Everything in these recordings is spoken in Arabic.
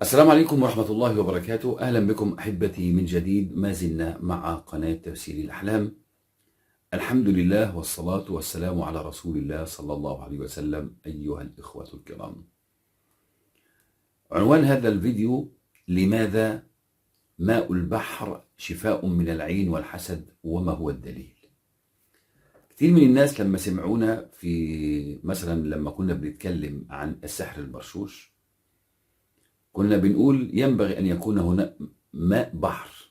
السلام عليكم ورحمة الله وبركاته. أهلا بكم أحبتي من جديد. ما زلنا مع قناة تفسير الأحلام. الحمد لله والصلاة والسلام على رسول الله صلى الله عليه وسلم. أيها الإخوة الكرام، عنوان هذا الفيديو: لماذا ماء البحر شفاء من العين والحسد، وما هو الدليل؟ كثير من الناس لما سمعونا في مثلا لما كنا بنتكلم عن السحر المرشوش، كنا بنقول ينبغي أن يكون هنا ماء بحر،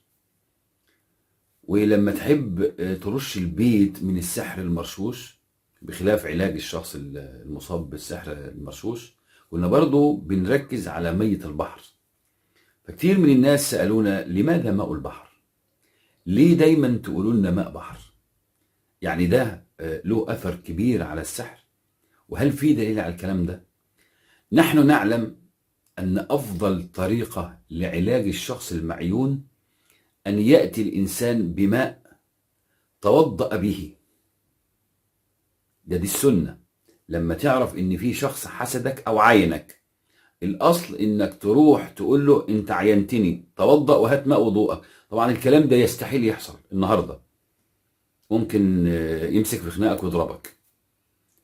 ولما تحب ترش البيت من السحر المرشوش بخلاف علاج الشخص المصاب بالسحر المرشوش، كنا برضو بنركز على مية البحر. فكتير من الناس سألونا لماذا ماء البحر؟ ليه دايما تقولوا لنا ماء بحر؟ يعني ده له أثر كبير على السحر؟ وهل في دليل على الكلام ده؟ نحن نعلم أن أفضل طريقة لعلاج الشخص المعيون أن يأتي الإنسان بماء توضأ به. دي السنة. لما تعرف إن في شخص حسدك أو عاينك، الأصل إنك تروح تقول له أنت عينتني، توضأ وهات ماء وضوءك. طبعا الكلام ده يستحيل يحصل النهاردة، ممكن يمسك في خناقك ويضربك.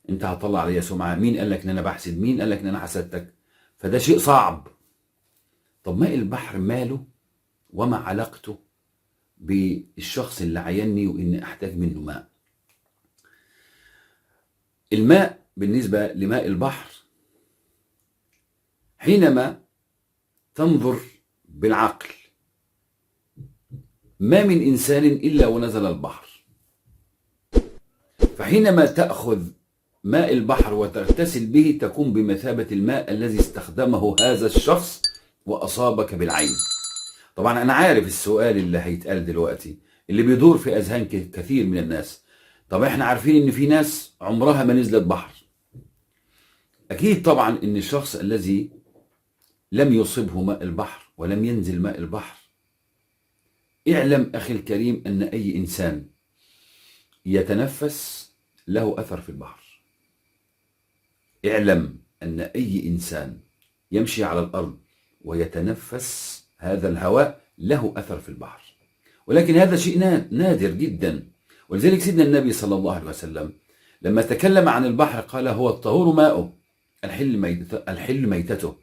أنت هتطلع عليا سمعة، مين قال لك إن أنا بحسد؟ مين قال لك إن أنا حسدتك؟ فده شيء صعب. طب ماء البحر ماله وما علاقته بالشخص اللي عيني وإني أحتاج منه ماء؟ الماء بالنسبة لماء البحر، حينما تنظر بالعقل، ما من إنسان إلا ونزل البحر، فحينما تأخذ ماء البحر وتغتسل به تكون بمثابة الماء الذي استخدمه هذا الشخص وأصابك بالعين. طبعا أنا عارف السؤال اللي هيتقال دلوقتي اللي بيدور في أذهان كثير من الناس: طب احنا عارفين ان في ناس عمرها ما نزلت بحر. اكيد طبعا ان الشخص الذي لم يصبه ماء البحر ولم ينزل ماء البحر، اعلم اخي الكريم ان اي انسان يتنفس له اثر في البحر. اعلم ان اي انسان يمشي على الارض ويتنفس هذا الهواء له اثر في البحر، ولكن هذا شيء نادر جدا. ولذلك سيدنا النبي صلى الله عليه وسلم لما تكلم عن البحر قال: هو الطهور ماؤه الحل ميتته.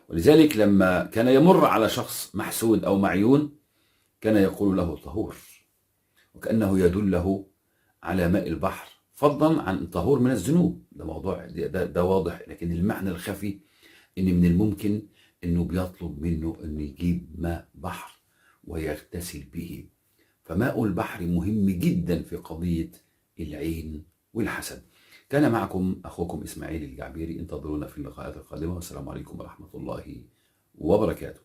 ولذلك لما كان يمر على شخص محسود أو معيون كان يقول له طهور، وكأنه يدله على ماء البحر، فضلا عن طهور من الذنوب. ده موضوع ده واضح، لكن المعنى الخفي إن من الممكن إنه بيطلب منه إنه يجيب ماء بحر ويغتسل به. فماء البحر مهم جدا في قضية العين والحسد. كان معكم أخوكم إسماعيل الجعبيري، انتظرونا في اللقاءات القادمة، والسلام عليكم ورحمة الله وبركاته.